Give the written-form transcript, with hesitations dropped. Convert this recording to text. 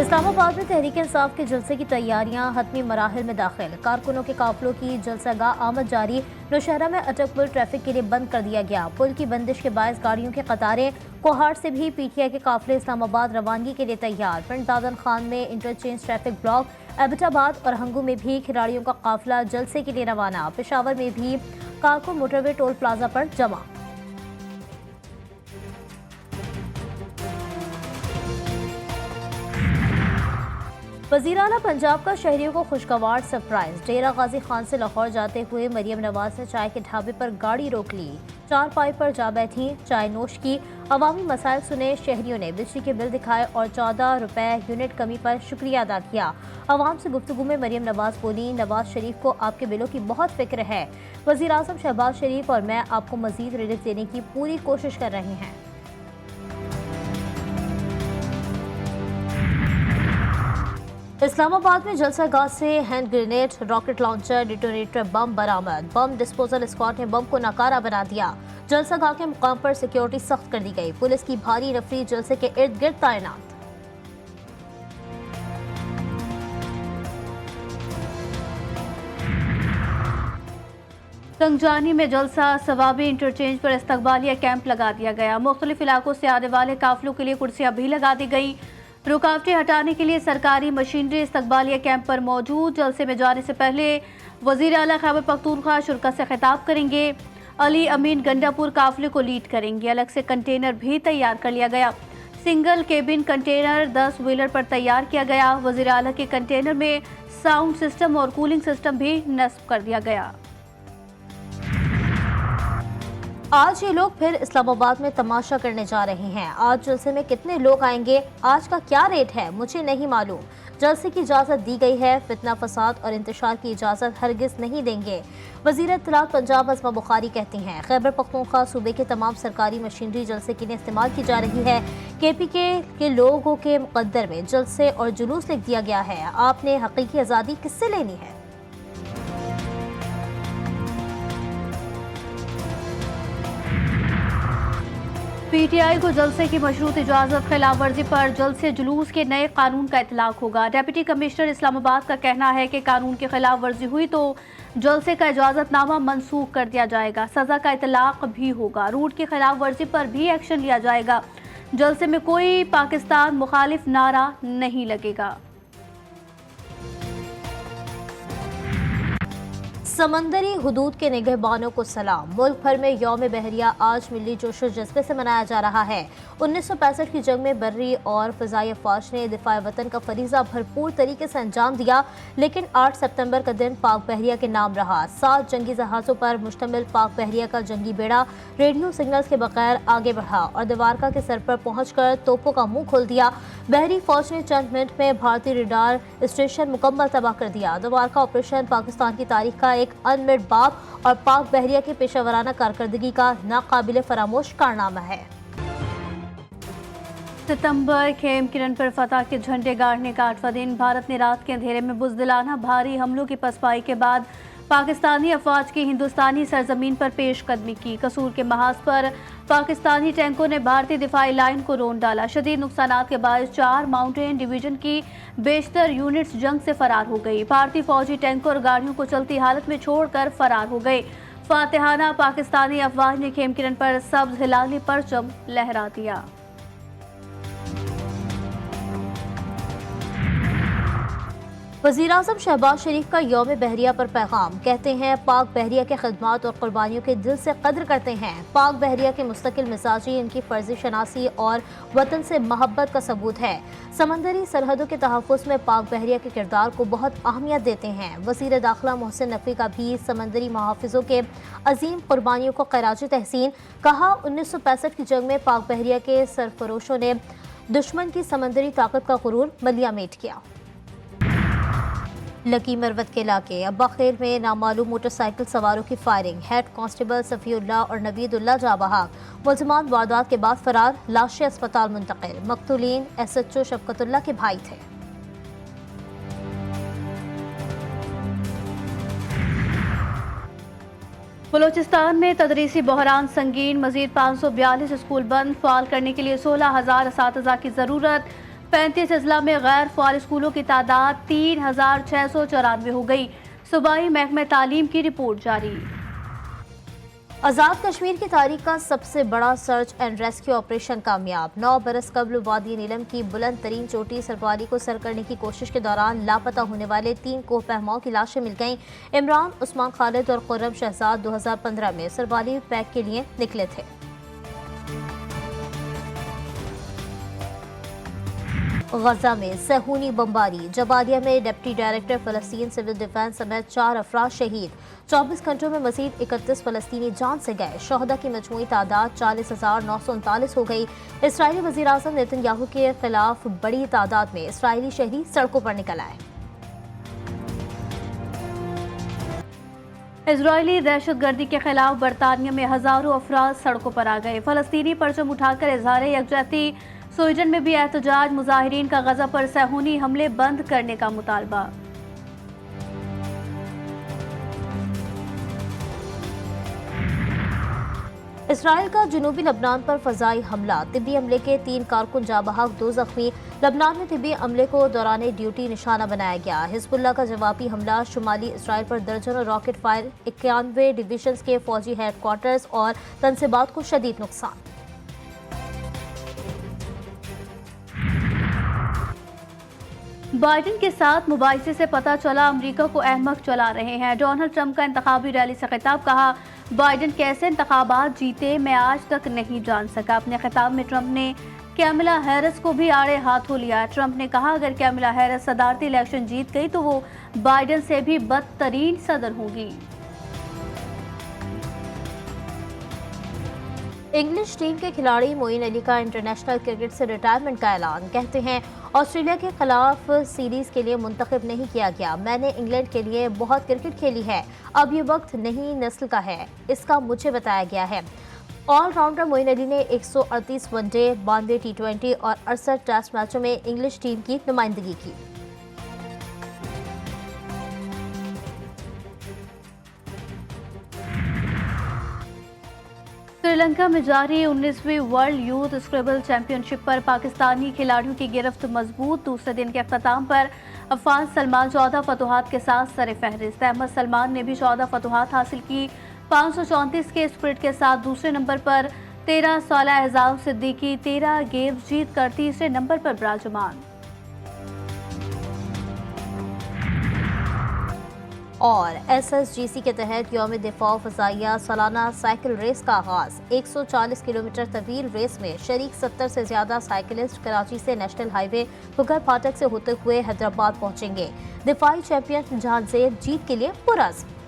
इस्लामाबाद में तहरीक इंसाफ के जलसे की तैयारियां हतमी मराहिल में दाखिल। कारकुनों के काफिलों की जलसागाह आमद जारी। नौशहरा में अटक पुल ट्रैफिक के लिए बंद कर दिया गया। पुल की बंदिश के बायस गाड़ियों की कतारें। कोहाट से भी पीटीआई के काफिले इस्लामाबाद रवानगी के लिए तैयार। पिंड दादन खान में इंटरचेंज ट्रैफिक ब्लॉक। एबटाबाद और हंगू में भी खिलाड़ियों का काफिला जलसे के लिए रवाना। पेशावर में भी कारकुन मोटरवे टोल प्लाजा पर जमा। वज़ीर आला पंजाब का शहरियों को खुशगवार सरप्राइज। डेरा गाजी खान से लाहौर जाते हुए मरियम नवाज ने चाय के ढाबे पर गाड़ी रोक ली। चारपाई पर जा बैठी, चाय नोश की। अवामी मसाइल सुने शहरियों ने, बिजली के बिल दिखाए और 14 रुपए यूनिट कमी पर शुक्रिया अदा किया। अवाम से गुफ्तगू में मरियम नवाज बोली, नवाज शरीफ को आपके बिलों की बहुत फिक्र है। वज़ीर आज़म शहबाज शरीफ और मैं आपको मजीद रिलीफ देने की पूरी कोशिश कर रहे हैं। इस्लामाबाद में जलसागाह से hand grenade, rocket launcher, detonator bomb बरामद। बम डिस्पोजल स्क्वाड ने बम को नाकारा बना दिया। जलसागाह के मुकाम पर सिक्योरिटी सख्त कर दी गई। पुलिस की भारी नफरी जलसे के इर्द गिर्द तैनात। तंगजानी में जलसा सवाबी इंटरचेंज पर इस्तकबालिया कैंप लगा दिया गया। मुख्तलिफ इलाकों से आने वाले काफिलों के लिए कुर्सियां भी लगा दी गई। रुकावटें हटाने के लिए सरकारी मशीनरी इस्तकबालिया कैंप पर मौजूद। जलसे में जाने से पहले वज़ीर आला खैबर पख्तूनख्वा शुरा से खिताब करेंगे। अली अमीन गंडापुर काफिले को लीड करेंगे। अलग से कंटेनर भी तैयार कर लिया गया। सिंगल केबिन कंटेनर 10 व्हीलर पर तैयार किया गया। वज़ीर आला के कंटेनर में साउंड सिस्टम और कूलिंग सिस्टम भी नस्ब कर दिया गया। आज ये लोग फिर इस्लामाबाद में तमाशा करने जा रहे हैं। आज जलसे में कितने लोग आएंगे, आज का क्या रेट है, मुझे नहीं मालूम। जलसे की इजाज़त दी गई है, फितना फसाद और इंतशार की इजाज़त हरगिज़ नहीं देंगे। वज़ीर इत्तलात पंजाब अज़मा बुखारी कहती हैं, खैबर पख्तूनख्वा सूबे के तमाम सरकारी मशीनरी जलसे के लिए इस्तेमाल की जा रही है। केपीके के लोगों के मुकद्दर में जलसे और जुलूस लिख दिया गया है। आपने हकीकी आज़ादी किससे लेनी है? पीटीआई को जलसे की मशरूत इजाज़त खिलाफ वर्जी पर जल्द से जुलूस के नए कानून का इतलाक होगा। डिप्टी कमिश्नर इस्लामाबाद का कहना है कि कानून की खिलाफ वर्जी हुई तो जलसे का इजाज़तनामा मनसूख कर दिया जाएगा। सज़ा का इतलाक भी होगा। रूट की खिलाफ वर्जी पर भी एक्शन लिया जाएगा। जलसे में कोई पाकिस्तान मुखालिफ नारा नहीं लगेगा। समंदरी हुदूद के निगहबानों को सलाम। मुल्क भर में यौम बहरिया आज मिली जोशो जज्बे से मनाया जा रहा है। 1965 की जंग में बर्री और फ़िज़ाई अफ़वाज ने दिफ़ा वतन का फरीज़ा भरपूर तरीके से अंजाम दिया, लेकिन 8 सितंबर का दिन पाक बहरिया के नाम रहा। 7 जंगी जहाज़ों पर मुश्तमिल पाक बहरिया का जंगी बेड़ा रेडियो सिग्नल्स के बगैर आगे बढ़ा और दवारका के सर पर पहुंचकर तोपों का मुंह खोल दिया। बहरी फौज ने चंद मिनट में भारतीय रडार स्टेशन मुकम्मल तबाह कर दिया। दवारका ऑपरेशन पाकिस्तान की तारीख का एक अनमिट बाब और पाक बहरिया की पेशावराना कारकर्दगी का नाकाबिले फरामोश कारनामा है। सितंबर खेम किरण पर फतह के झंडे गाड़ने का 8वां दिन। भारत ने रात के अंधेरे में बुज़दिलाना भारी हमलों की पसपाई के बाद पाकिस्तानी अफवाज की हिंदुस्तानी सरजमीन पर पेशकदमी की। कसूर के महाज पर पाकिस्तानी टैंकों ने भारतीय दिफाई लाइन को रोन डाला। शदीद नुकसानात के बाद 4 माउंटेन डिवीजन की बेशतर यूनिट्स जंग से फरार हो गई। भारतीय फौजी टैंकों और गाड़ियों को चलती हालत में छोड़कर फरार हो गए। फातिहाना पाकिस्तानी अफवाज ने खेम किरण पर सब्ज हिलाली परचम लहरा दिया। वज़ीर आज़म शहबाज शरीफ का यौम बहरिया पर पैगाम। कहते हैं, पाक बहरिया के खदमात और कुर्बानियों के दिल से कद्र करते हैं। पाक बहरिया के मुस्तकिल मिजाजी इनकी फ़र्ज़ी शनासी और वतन से मोहब्बत का सबूत है। समंदरी सरहदों के तहफ़्फ़ुज़ में पाक बहरिया के किरदार को बहुत अहमियत देते हैं। वज़ीर दाखिला मोहसिन नकवी का भी समंदरी मुहाफ़िज़ों के अजीम कुर्बानियों को खराज तहसीन। कहा, 1965 की जंग में पाक बहरिया के सरफरोशों ने दुश्मन की समंदरी ताकत का गुरूर मलिया मेट किया। लकी मरवत के इलाके अब्बाखेर में नामालूम मोटरसाइकिल सवारों की फायरिंग। हेड कांस्टेबल सफ़ीउल्लाह और नवीदुल्लाह जाँ बहक। मुलज़मान वारदात के बाद फरार, लाशें अस्पताल मुंतकिल। मक़तूलीन SHO शफ़क़तुल्लाह के भाई थे। बलूचिस्तान में तदरीसी बहरान संगीन। मजीद 542 स्कूल बंद। फाल करने के लिए 16,000 असातिज़ा की ज़रूरत। 35 अजला में गैर फाल स्कूलों की तादाद 3694 हो गई। सूबाई महकमे तालीम की रिपोर्ट जारी। आज़ाद कश्मीर की तारीख का सबसे बड़ा सर्च एंड रेस्क्यू ऑपरेशन कामयाब। 9 बरस कबल वादी नीलम की बुलंद तरीन चोटी सरवारी को सर करने की कोशिश के दौरान लापता होने वाले 3 कोह पहमाओं की लाशें मिल गईं। इमरान, उस्मान खालिद और खुर्रम शहजाद 2015 में सरवारी पैक के लिए निकले थे। गजा में सहूनी बमबारी, जबालिया में डिप्टी डायरेक्टर फलस्तीन सिविल डिफेंस समेत 4 अफराद शहीद। 24 घंटों में मजीद 31 फलस्तीनी जान से गए। शोहदा की मजमूई तादाद 40,939 हो गई। इसराइली वज़ीर आज़म नेतन्याहू के खिलाफ बड़ी तादाद में इसराइली शहरी सड़कों पर निकल आए। इजरायली दहशतगर्दी के खिलाफ बरतानिया में हजारों अफराद सड़कों पर आ गए। फलस्तीनी परचम उठाकर इजहार यकजहती। स्वीडन में भी एहतजाज, मुजाहिरीन का गजा पर सहूनी हमले बंद करने का मुतालबा। इसराइल का जनूबी लबनान पर फजाई हमला, तिब्बी हमले के 3 कारकुन जाँ बहक, 2 जख्मी। लबनान में तिब्बी हमले को दौरान ड्यूटी निशाना बनाया गया। हिजबुल्लाह का जवाबी हमला, शुमाली इसराइल पर दर्जनों रॉकेट फायर, 91 डिवीजन के फौजी हेडक्वार्टर्स और तनसीबात को शदीद नुकसान। बाइडेन के साथ मुबाहिसे से पता चला अमेरिका को अहमक चला रहे हैं। डोनाल्ड ट्रंप का इंतखाबी रैली से खिताब, कहा बाइडेन कैसे इंतखाबात जीते मैं आज तक नहीं जान सका। अपने खिताब में ट्रंप ने कैमिला हैरिस को भी आड़े हाथों लिया। ट्रंप ने कहा अगर कैमिला हैरिस सदारती इलेक्शन जीत गई तो वो बाइडेन से भी बदतरीन सदर होगी। इंग्लिश टीम के खिलाड़ी मोइन अली का इंटरनेशनल क्रिकेट से रिटायरमेंट का ऐलान। कहते हैं ऑस्ट्रेलिया के खिलाफ सीरीज के लिए मुंतखब नहीं किया गया। मैंने इंग्लैंड के लिए बहुत क्रिकेट खेली है। अब ये वक्त नई नस्ल का है, इसका मुझे बताया गया है। ऑलराउंडर मोइन अली ने 138 वनडे, 92 T20 और 68 टेस्ट मैचों में इंग्लिश टीम की नुमाइंदगी की। श्रीलंका में जारी 19वीं वर्ल्ड यूथ स्क्रेबल चैंपियनशिप पर पाकिस्तानी खिलाड़ियों की गिरफ्त मजबूत। दूसरे दिन के अख्ताम पर अफान सलमान 14 फतुहात के साथ सर फहरिस्त। अहमद सलमान ने भी 14 फतुहात हासिल की। 534 के स्प्रिट के साथ दूसरे नंबर पर 13 साला एजाज सिद्दीकी 13 गेम्स जीत कर तीसरे नंबर पर विराजमान। और SSGC के तहत यौम दिफा फ़ज़ाइया सालाना साइकिल रेस का आगाज़। 140 किलोमीटर तवील रेस में शरीक 70 से ज़्यादा साइकिलिस्ट कराची से नेशनल हाईवे फुगर फाटक से होते हुए हैदराबाद पहुंचेंगे। दिफाई चैंपियन जहां ज़ेब जीत के लिए पुरज़्म।